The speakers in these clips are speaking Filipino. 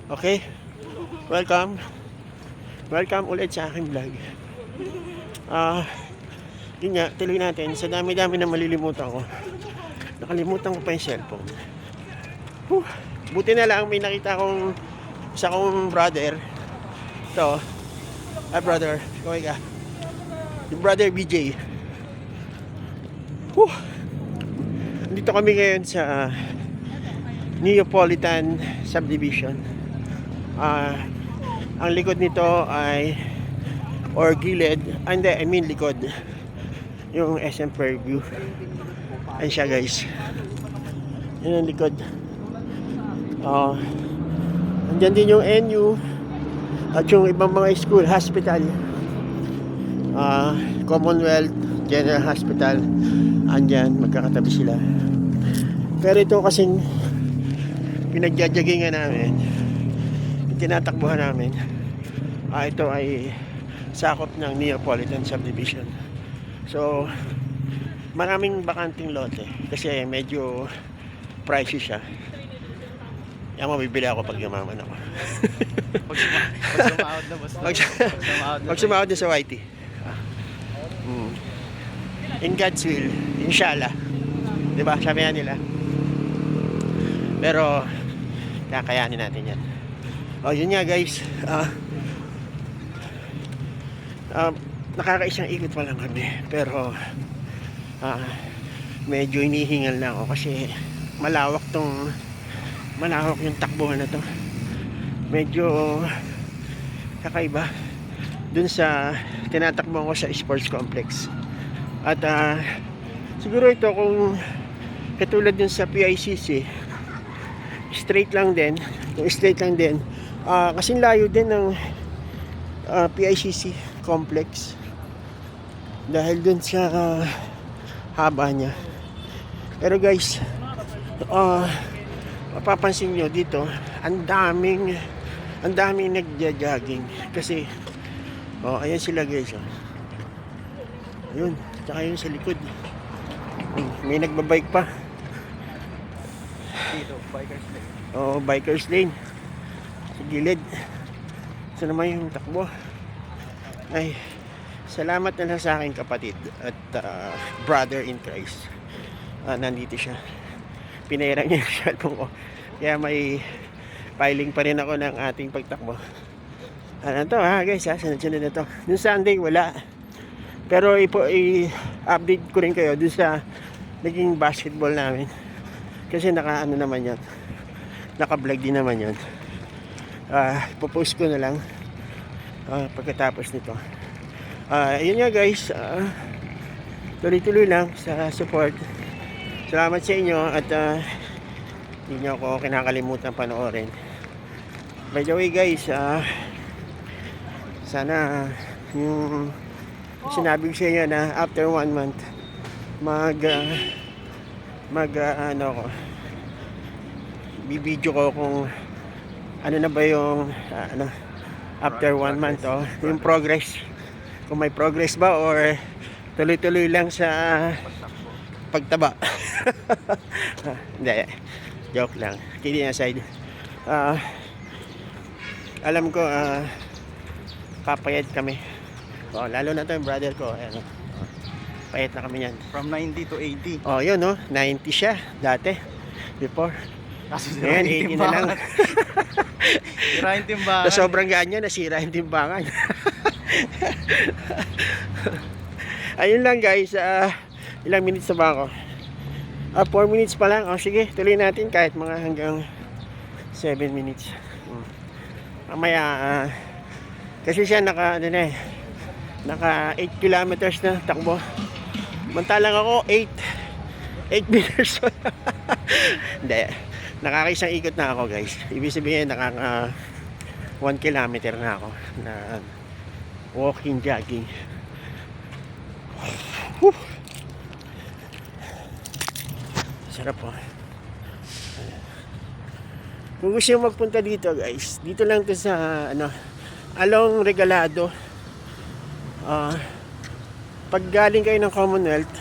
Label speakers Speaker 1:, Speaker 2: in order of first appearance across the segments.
Speaker 1: Okay? Welcome. Welcome ulit sa aking vlog. Yun nga, tuloy natin. Sa dami-dami na malilimutan ko. Nakalimutan ko pa yung cellphone. Buti na lang may nakita kong isa kong brother. Ito. Brother. Okay ka. Yung brother BJ. Dito kami ngayon sa Neapolitan Subdivision. Ang likod nito ay gilid. Hindi, I mean likod. Yung SM Fairview. Ayun siya guys. Yun ang likod. Andyan din yung NU at yung ibang mga school, hospital. Commonwealth General Hospital. Andyan, magkakatabi sila. Pero ito kasing pinagjajagingan namin, tinatakbuhan namin, ito ay sakop ng Neapolitan Subdivision. So maraming bakanting lote kasi medyo pricey siya. Yan, mabibili ako pag yumaman ako. Pag sumahod na sa YT. In God's will, inshallah. Diba? Sabi nga nila. Pero kakayanin natin yan. Yun nga guys. Nakakaisang ikot pa lang kami. Pero medyo inihingal na ako kasi malawak yung takbuhan na to. Medyo kakaiba dun sa tinatakbuhan ko sa sports complex. At siguro ito kung katulad dun sa PICC, straight lang din. Kasing layo din ng PICC complex dahil dun sa haba niya. Pero guys, mapapansin nyo dito, ang daming nagja-jogging kasi ayan sila guys. Ayun, tsaka yun sa likod. May nagbabike pa.
Speaker 2: Dito, bikers lane.
Speaker 1: Bikers lane. Sa gilid. Sa naman yung takbo. Ay, salamat na lang sa aking kapatid at brother in Christ. Nandito siya. Pinairan niya yung cellphone ko. Kaya may filing pa rin ako ng ating pagtakbo. Ano to guys, sunod-sunod na to. Noong Sunday wala. Pero i-update ko rin kayo dun sa naging basketball namin. Kasi naka-vlog din naman yun. Ipopost ko na lang pagkatapos nito. Yun nga guys, tuloy-tuloy lang sa support. Salamat sa inyo at hindi nyo ako kinakalimutan panoorin. By the way guys, sana yung sinabi ko sa inyo na after 1 month bibidyo ko kung ano na ba yung after 1 month yung progress, kung may progress ba or tuloy-tuloy lang sa pagtaba. Hindi, joke lang, kidding aside. Alam ko papayad kami. Lalo na to yung brother ko. Ayan, payat na kami yan.
Speaker 2: From 90 to 80.
Speaker 1: Yun 90 siya dati. Before.
Speaker 2: Kaso
Speaker 1: ngayon 80 na lang.
Speaker 2: Sira yung timbangan.
Speaker 1: Sa sobrang gaan niya, nasira yung timbangan. Ayun lang guys. Ilang minutes na ba ako? 4 minutes pa lang. Sige, tuloy natin kahit mga hanggang 7 minutes. Mamaya kasi siya naka 8 kilometers na takbo. Mantalang ako 8 meters. Hindi, nakakaisang ikot na ako guys. Ibig sabihin nakaka 1 kilometer na ako na walking, jogging. Sarap po. Kung gusto nyo magpunta dito guys, dito lang to sa along Regalado. Pag galing kayo ng Commonwealth,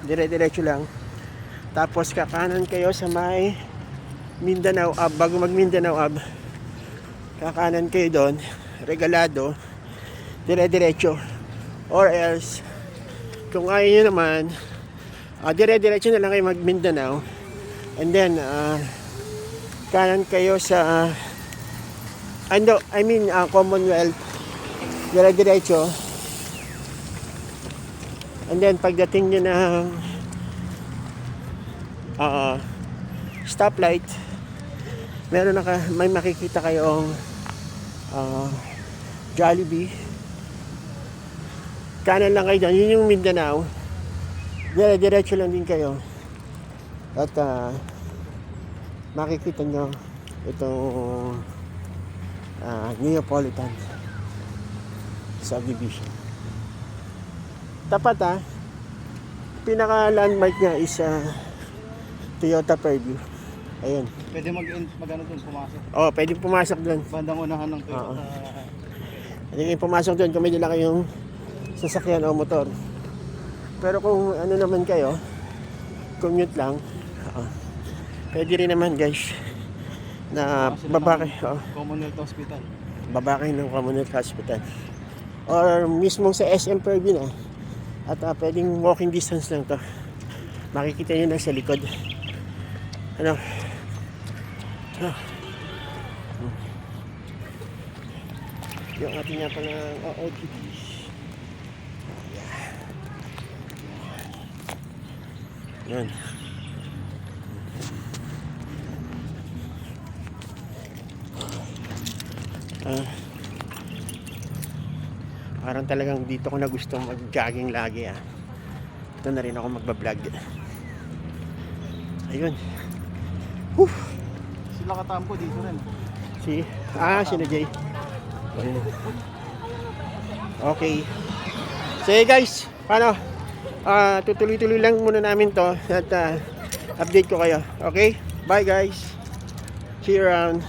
Speaker 1: dire-diretso lang. Tapos kakanan kayo sa may Mindanao Ave. Bago mag Mindanao Ave, kakanan kayo doon, Regalado, dire-diretso. Or else, kung ayaw nyo naman, dire-diretso na lang kayo mag Mindanao. And then, kanan kayo sa, Commonwealth, dire-diretso. And then, pagdating nyo ng stoplight, may makikita kayong Jollibee. Kanan lang kayo dyan, yun yung Mindanao. Diretso lang din kayo. At makikita nyo itong Neapolitan subdivision. Tapat pinaka landmark niya is Toyota Fairview. Ayun.
Speaker 2: Pwede mag-ano dun, pumasok.
Speaker 1: Oh, pwedeng pumasok doon.
Speaker 2: Bandang unahan ng Toyota.
Speaker 1: Pwede kayong pumasok doon kung may dala kayong sasakyan o motor. Pero kung ano naman kayo, commute lang, pwede rin naman guys na baba kayo.
Speaker 2: Commonwealth Hospital.
Speaker 1: Baba kayo ng Commonwealth Hospital. Or mismo sa SM Fairview na. At pwedeng walking distance lang to. Makikita nyo na sa likod. Ano? Yung ating nga pala OOTD. Yan. Parang talagang dito ko na gusto mag-jogging lagi Ito na rin ako magbablog. Ayun.
Speaker 2: Sila katampo dito rin.
Speaker 1: Sina Jay. Ayun. Okay. So guys, paano? Tutuloy-tuloy lang muna namin to at update ko kayo. Okay? Bye guys. See you around.